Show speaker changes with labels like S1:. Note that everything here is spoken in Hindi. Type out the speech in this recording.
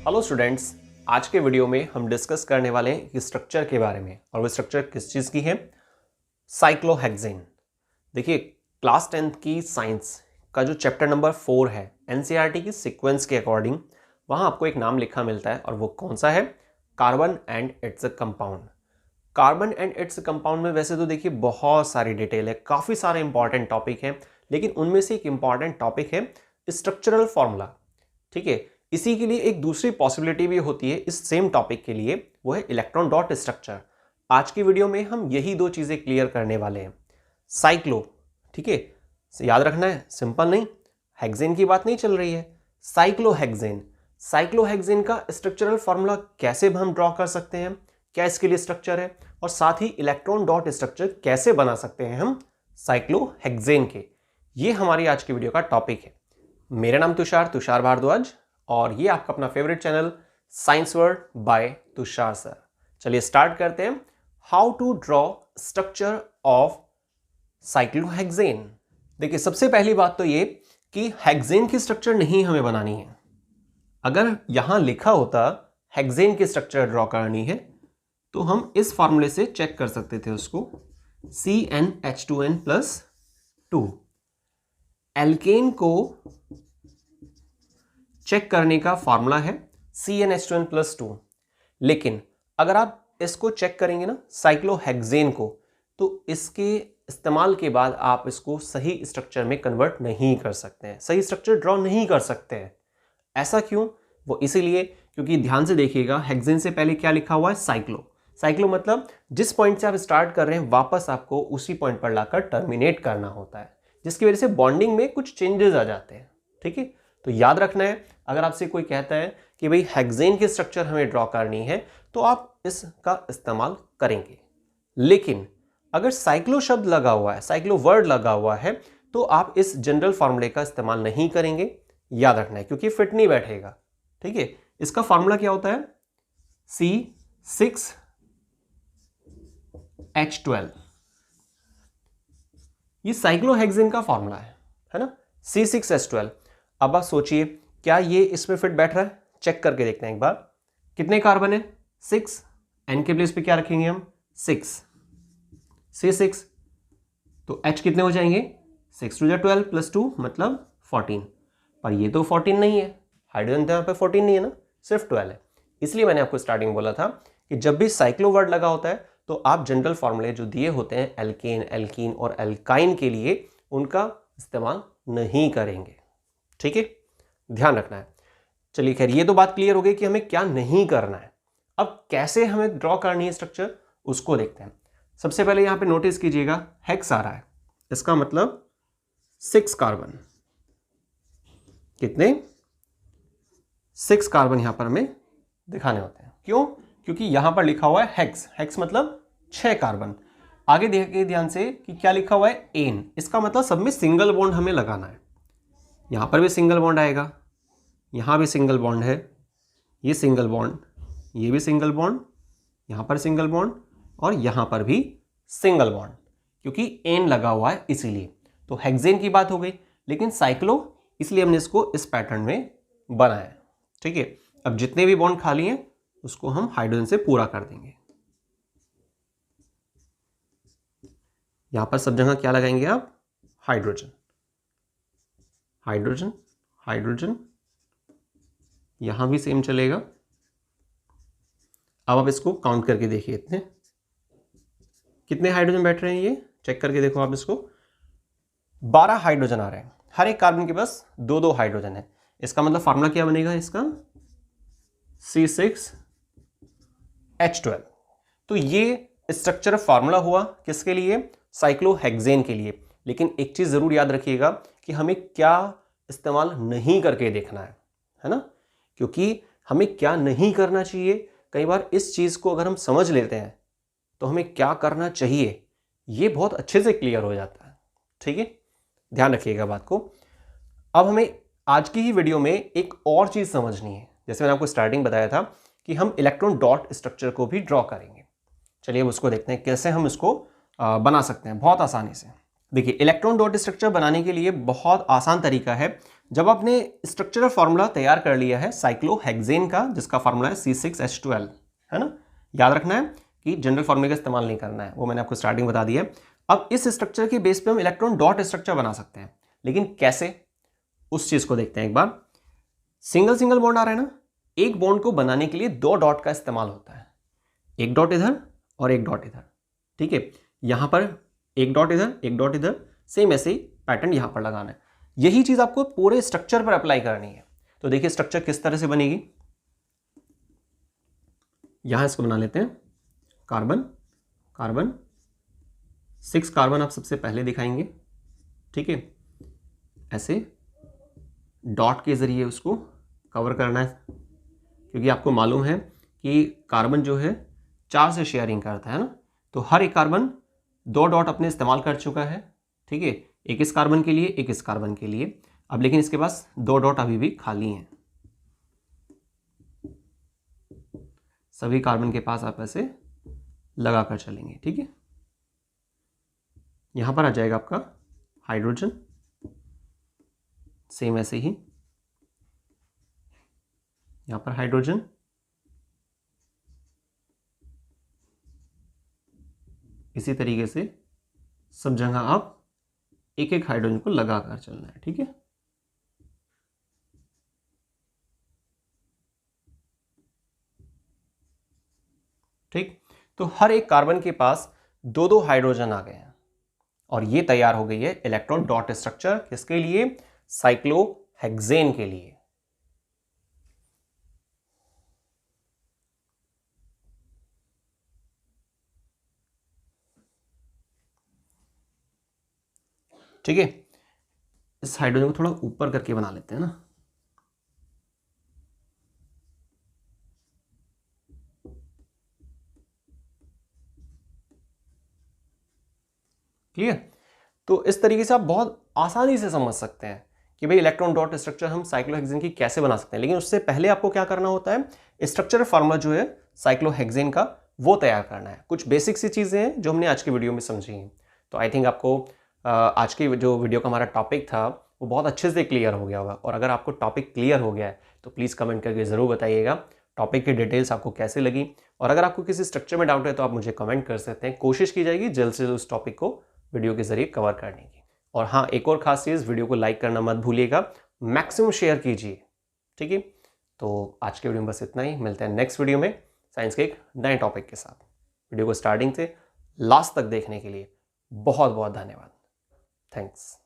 S1: हेलो स्टूडेंट्स, आज के वीडियो में हम डिस्कस करने वाले हैं एक स्ट्रक्चर के बारे में। और वो स्ट्रक्चर किस चीज़ की है? साइक्लोहेक्सेन। देखिए, क्लास 10th की साइंस का जो चैप्टर नंबर 4 है एनसीईआरटी की सीक्वेंस के अकॉर्डिंग, वहाँ आपको एक नाम लिखा मिलता है और वो कौन सा है? Carbon and its compound. Carbon and its compound में वैसे तो देखिए बहुत सारी डिटेल है, काफ़ी सारे इंपॉर्टेंट टॉपिक हैं, लेकिन उनमें से एक इंपॉर्टेंट टॉपिक है स्ट्रक्चरल फॉर्मूला। ठीक है, इसी के लिए एक दूसरी पॉसिबिलिटी भी होती है इस सेम टॉपिक के लिए, वो है इलेक्ट्रॉन डॉट स्ट्रक्चर। आज की वीडियो में हम यही दो चीज़ें क्लियर करने वाले हैं। साइक्लो, ठीक है, याद रखना है, सिंपल नहीं, हेक्सेन की बात नहीं चल रही है, साइक्लोहेक्सेन। साइक्लोहेक्सेन का स्ट्रक्चरल फॉर्मूला कैसे हम ड्रॉ कर सकते हैं, क्या इसके लिए स्ट्रक्चर है, और साथ ही इलेक्ट्रॉन डॉट स्ट्रक्चर कैसे बना सकते हैं हम साइक्लोहेक्सेन के, ये हमारी आज की वीडियो का टॉपिक है। मेरा नाम तुषार भारद्वाज और ये आपका अपना favourite channel science world by Tushar sir. चलिए स्टार्ट करते हैं। How to draw structure of cyclohexane. देखिए, सबसे पहली बात तो ये कि हेक्सेन की स्ट्रक्चर नहीं हमें बनानी है। अगर यहां लिखा होता हेक्सेन की स्ट्रक्चर ड्रॉ करनी है तो हम इस फॉर्मूले से चेक कर सकते थे उसको, CnH2n+2। एल्केन को चेक करने का फॉर्मूला है CnH2n+2। लेकिन अगर आप इसको चेक करेंगे ना साइक्लोहेक्सेन को, तो इसके इस्तेमाल के बाद आप इसको सही स्ट्रक्चर में कन्वर्ट नहीं कर सकते हैं, सही स्ट्रक्चर ड्रॉ नहीं कर सकते हैं। ऐसा क्यों? वो इसीलिए क्योंकि ध्यान से देखिएगा, हेक्सेन से पहले क्या लिखा हुआ है? साइक्लो। साइक्लो मतलब जिस पॉइंट से आप स्टार्ट कर रहे हैं वापस आपको उसी पॉइंट पर लाकर टर्मिनेट करना होता है, जिसकी वजह से बॉन्डिंग में कुछ चेंजेस आ जाते हैं। ठीक है, तो याद रखना है, अगर आपसे कोई कहता है कि भाई हेक्सेन की स्ट्रक्चर हमें ड्रॉ करनी है तो आप इसका इस्तेमाल करेंगे। लेकिन अगर साइक्लो शब्द लगा हुआ है, साइक्लो वर्ड लगा हुआ है, तो आप इस जनरल फॉर्मूले का इस्तेमाल नहीं करेंगे। याद रखना है, क्योंकि फिट नहीं बैठेगा। ठीक है, इसका फॉर्मूला क्या होता है? C6H12। ये साइक्लोहेक्सेन का फॉर्मूला है ना, C6H12। अब आप सोचिए, क्या ये इसमें फिट बैठ रहा है? चेक करके देखते हैं एक बार। कितने कार्बन है? 6। N के प्लेस पे क्या रखेंगे हम? 6, C6। तो H कितने हो जाएंगे? 6 × 12 + 2 मतलब 14। पर ये तो 14 नहीं है, हाइड्रोजन तो यहाँ पे 14 नहीं है ना, सिर्फ 12 है। इसलिए मैंने आपको स्टार्टिंग बोला था कि जब भी साइक्लो वर्ड लगा होता है तो आप जनरल फॉर्मूले जो दिए होते हैं एल्केन, एल्कीन और एल्काइन के लिए, उनका इस्तेमाल नहीं करेंगे। ठीक है, ध्यान रखना है। चलिए खैर, ये तो बात क्लियर हो गई कि हमें क्या नहीं करना है। अब कैसे हमें ड्रॉ करनी है स्ट्रक्चर, उसको देखते हैं। सबसे पहले यहां पे नोटिस कीजिएगा, हेक्स आ रहा है, इसका मतलब 6 कार्बन। कितने? 6 कार्बन यहां पर हमें दिखाने होते हैं। क्यों? क्योंकि यहां पर लिखा हुआ है हेक्स। हेक्स मतलब 6 कार्बन। आगे देखिए ध्यान से कि क्या लिखा हुआ है? एन। इसका मतलब सब में सिंगल बॉन्ड हमें लगाना है। यहां पर भी सिंगल बॉन्ड आएगा, यहां भी सिंगल बॉन्ड है, ये सिंगल बॉन्ड, ये भी सिंगल बॉन्ड, यहां पर सिंगल बॉन्ड और यहां पर भी सिंगल बॉन्ड, क्योंकि एन लगा हुआ है इसीलिए। तो हेक्सेन की बात हो गई, लेकिन साइक्लो इसलिए हमने इसको इस पैटर्न में बनाया। ठीक है, अब जितने भी बॉन्ड खाली हैं उसको हम हाइड्रोजन से पूरा कर देंगे। यहां पर सब जगह क्या लगाएंगे आप? Hydrogen, hydrogen, hydrogen. यहां भी सेम चलेगा। अब आप इसको काउंट करके देखिए, इतने कितने हाइड्रोजन बैठ रहे हैं, ये चेक करके देखो आप इसको। 12 हाइड्रोजन आ रहे हैं, हर एक कार्बन के पास 2-2 हाइड्रोजन है। इसका मतलब फार्मूला क्या बनेगा इसका? C6H12। तो ये स्ट्रक्चर फार्मूला हुआ किसके लिए? साइक्लोहेक्सेन के लिए। लेकिन एक चीज जरूर याद रखिएगा कि हमें क्या इस्तेमाल नहीं करके देखना है ना, क्योंकि हमें क्या नहीं करना चाहिए, कई बार इस चीज को अगर हम समझ लेते हैं तो हमें क्या करना चाहिए ये बहुत अच्छे से क्लियर हो जाता है। ठीक है, ध्यान रखिएगा बात को। अब हमें आज की ही वीडियो में एक और चीज समझनी है। जैसे मैंने आपको स्टार्टिंग बताया था कि हम इलेक्ट्रॉन डॉट स्ट्रक्चर को भी ड्रॉ करेंगे। चलिए अब उसको देखते हैं कैसे हम इसको बना सकते हैं बहुत आसानी से। देखिए इलेक्ट्रॉन डॉट स्ट्रक्चर बनाने के लिए बहुत आसान तरीका है। जब आपने स्ट्रक्चरल फार्मूला तैयार कर लिया है साइक्लोहेक्सेन का, जिसका फार्मूला है C6H12, है ना, याद रखना है कि जनरल फार्मूले का इस्तेमाल नहीं करना है, वो मैंने आपको स्टार्टिंग बता दिया है। अब इस स्ट्रक्चर के बेस पे हम इलेक्ट्रॉन डॉट स्ट्रक्चर बना सकते हैं, लेकिन कैसे, उस चीज को देखते हैं एक बार। सिंगल सिंगल बॉन्ड आ रहा है ना, एक बॉन्ड को बनाने के लिए 2 डॉट का इस्तेमाल होता है, एक डॉट इधर और एक डॉट इधर, ठीक है। यहां पर एक डॉट इधर, एक डॉट इधर, सेम ऐसे ही पैटर्न यहां पर लगाना है। यही चीज आपको पूरे स्ट्रक्चर पर अप्लाई करनी है। तो देखिए स्ट्रक्चर किस तरह से बनेगी, यहां इसको बना लेते हैं कार्बन कार्बन, 6 कार्बन आप सबसे पहले दिखाएंगे, ठीक है। ऐसे डॉट के जरिए उसको कवर करना है, क्योंकि आपको मालूम है कि कार्बन जो है 4 से शेयरिंग करता है ना, तो हर एक कार्बन 2 डॉट अपने इस्तेमाल कर चुका है, ठीक है। एक इस कार्बन के लिए, एक इस कार्बन के लिए। अब लेकिन इसके पास 2 डॉट अभी भी खाली हैं, सभी कार्बन के पास आप ऐसे लगा कर चलेंगे, ठीक है। यहां पर आ जाएगा आपका हाइड्रोजन, सेम ऐसे ही यहां पर हाइड्रोजन, इसी तरीके से सब जगह आप एक एक हाइड्रोजन को लगा कर चलना है, ठीक है। ठीक, तो हर एक कार्बन के पास 2-2 हाइड्रोजन आ गए हैं और ये तैयार हो गई है इलेक्ट्रॉन डॉट स्ट्रक्चर। किसके लिए, साइक्लोहेक्सेन के लिए। ठीक है, इस हाइड्रोजन को थोड़ा ऊपर करके बना लेते हैं ना, क्लियर। तो इस तरीके से आप बहुत आसानी से समझ सकते हैं कि भाई इलेक्ट्रॉन डॉट स्ट्रक्चर हम साइक्लोहेक्सेन की कैसे बना सकते हैं। लेकिन उससे पहले आपको क्या करना होता है, स्ट्रक्चर फार्मूला जो है साइक्लोहेक्सेन का वो तैयार करना है। कुछ बेसिक सी चीजें हैं जो हमने आज की वीडियो में समझी हैं। तो आई थिंक आपको आज की जो वीडियो का हमारा टॉपिक था वो बहुत अच्छे से क्लियर हो गया होगा। और अगर आपको टॉपिक क्लियर हो गया है तो प्लीज़ कमेंट करके ज़रूर बताइएगा टॉपिक की डिटेल्स आपको कैसे लगी। और अगर आपको किसी स्ट्रक्चर में डाउट है तो आप मुझे कमेंट कर सकते हैं। कोशिश की जाएगी जल्द से जल्द उस टॉपिक को वीडियो के जरिए कवर करने की। और हाँ, एक और खास चीज़, वीडियो को लाइक करना मत भूलिएगा, मैक्सिमम शेयर कीजिए, ठीक है। तो आज के वीडियो में बस इतना ही, मिलते हैं नेक्स्ट वीडियो में साइंस के एक नए टॉपिक के साथ। वीडियो को स्टार्टिंग से लास्ट तक देखने के लिए बहुत बहुत धन्यवाद। थैंक्स।